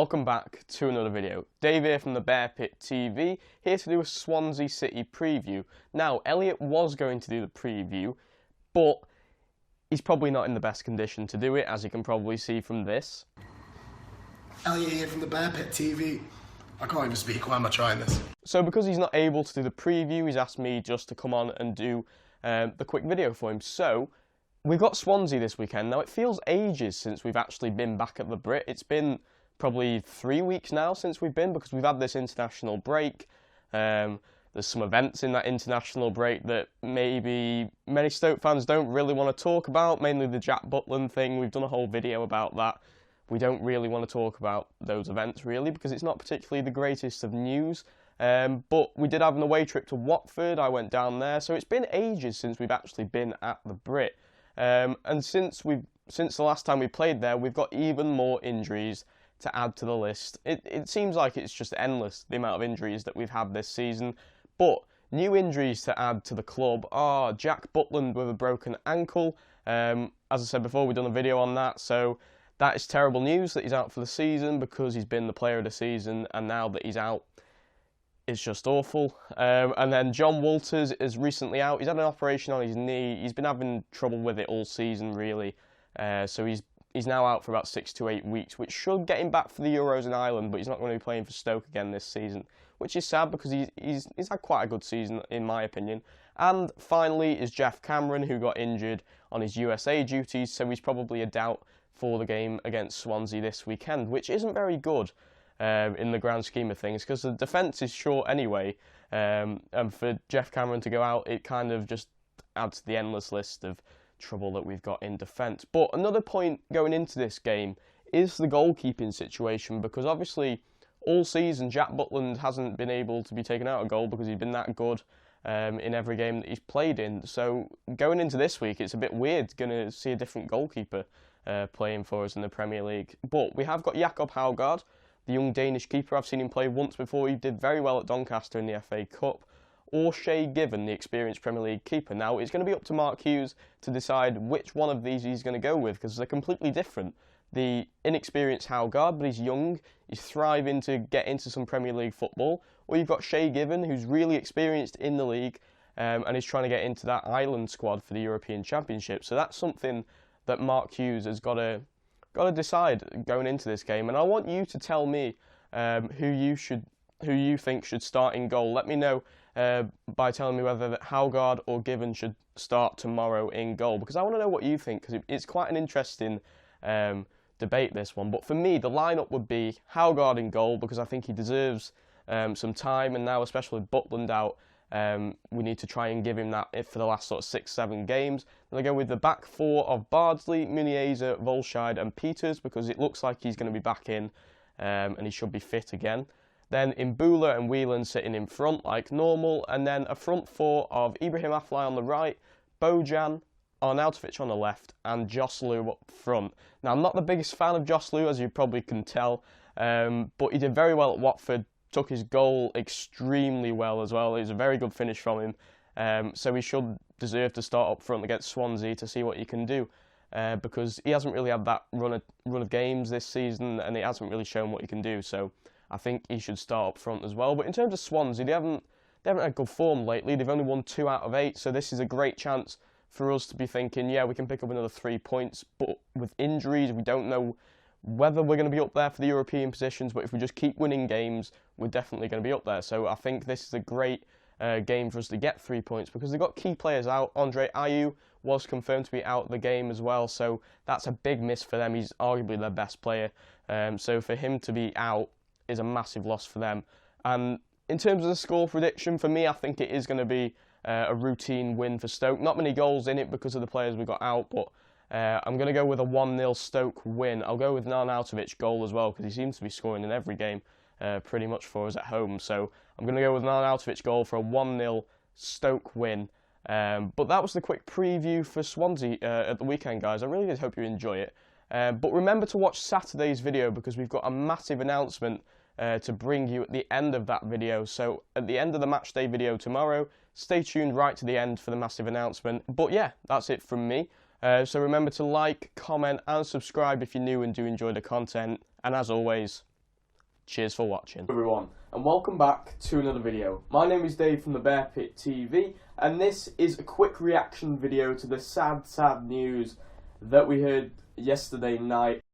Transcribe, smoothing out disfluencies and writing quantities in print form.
welcome back to another video. Dave here from the Bear Pit TV, here to do a Swansea City preview. Now, Elliot was going to do the preview, but he's probably not in the best condition to do it, as you can probably see from this. Elliot here from the Bear Pit TV. I can't even speak, why am I trying this? So because he's not able to do the preview, he's asked me just to come on and do the quick video for him. So, we've got Swansea this weekend. Now, it feels ages since we've actually been back at the Brit. It's been probably 3 weeks now since we've been, because we've had this international break. There's some events in that international break that maybe many Stoke fans don't really want to talk about, mainly the Jack Butland thing. We've done a whole video about that. We don't really want to talk about those events, really, because it's not particularly the greatest of news. But we did have an away trip to Watford. I went down there, so it's been ages since we've actually been at the Brit. And since the last time we played there, we've got even more injuries to add to the list. It seems like it's just endless, the amount of injuries that we've had this season. But new injuries to add to the club are Jack Butland with a broken ankle. As I said before, we've done a video on that, so that is terrible news that he's out for the season, because he's been the player of the season, and now that he's out, it's just awful. And then John Walters is recently out. He's had an operation on his knee. He's been having trouble with it all season, really. So he's now out for about 6 to 8 weeks, which should get him back for the Euros in Ireland, but he's not going to be playing for Stoke again this season, which is sad, because he's had quite a good season, in my opinion. And finally is Jeff Cameron, who got injured on his USA duties, so he's probably a doubt for the game against Swansea this weekend, which isn't very good in the grand scheme of things, because the defence is short anyway, and for Jeff Cameron to go out, it kind of just adds to the endless list of trouble that we've got in defence. But another point going into this game is the goalkeeping situation, because obviously all season Jack Butland hasn't been able to be taken out a goal because he's been that good in every game that he's played in. So going into this week, it's a bit weird going to see a different goalkeeper playing for us in the Premier League. But we have got Jakob Haugaard, the young Danish keeper. I've seen him play once before. He did very well at Doncaster in the FA Cup. Or Shay Given, the experienced Premier League keeper. Now, it's going to be up to Mark Hughes to decide which one of these he's going to go with, because they're completely different. The inexperienced Haugaard, but he's young, he's thriving to get into some Premier League football. Or you've got Shay Given, who's really experienced in the league, and is trying to get into that Ireland squad for the European Championship. So that's something that Mark Hughes has got to decide going into this game. And I want you to tell me who you think should start in goal. Let me know by telling me whether Haugaard or Given should start tomorrow in goal, because I want to know what you think, because it's quite an interesting debate, this one. But for me, the lineup would be Haugaard in goal, because I think he deserves some time, and now especially with Butland out, we need to try and give him that for the last sort of 6-7 games. Then I go with the back four of Bardsley, Muniesa, Volscheid and Peters, because it looks like he's going to be back in and he should be fit again. Then Imbula and Whelan sitting in front like normal, and then a front four of Ibrahim Afellay on the right, Bojan, Arnautovic on the left, and Joselu up front. Now, I'm not the biggest fan of Joselu, as you probably can tell, but he did very well at Watford, took his goal extremely well as well. It was a very good finish from him, so he should deserve to start up front against Swansea to see what he can do, because he hasn't really had that run of games this season, and he hasn't really shown what he can do, so I think he should start up front as well. But in terms of Swansea, they haven't had good form lately. They've only won 2 out of 8, so this is a great chance for us to be thinking, yeah, we can pick up another 3 points. But with injuries, we don't know whether we're going to be up there for the European positions, but if we just keep winning games, we're definitely going to be up there. So I think this is a great game for us to get 3 points, because they've got key players out. Andre Ayew was confirmed to be out of the game as well, so that's a big miss for them. He's arguably their best player. So for him to be out is a massive loss for them. And in terms of the score prediction, for me, I think it is going to be a routine win for Stoke. Not many goals in it because of the players we got out, but I'm going to go with a 1-0 Stoke win. I'll go with an Arnautovic goal as well, because he seems to be scoring in every game pretty much for us at home. So I'm going to go with an Arnautovic goal for a 1-0 Stoke win. But that was the quick preview for Swansea at the weekend, guys. I really did hope you enjoy it. But remember to watch Saturday's video, because we've got a massive announcement to bring you at the end of that video. So at the end of the matchday video tomorrow, stay tuned right to the end for the massive announcement. But yeah, that's it from me. So remember to like, comment and subscribe if you're new and do enjoy the content. And as always, Cheers for watching, everyone, and welcome back to another video. My name is Dave from the Bear Pit TV, and this is a quick reaction video to the sad news that we heard yesterday night.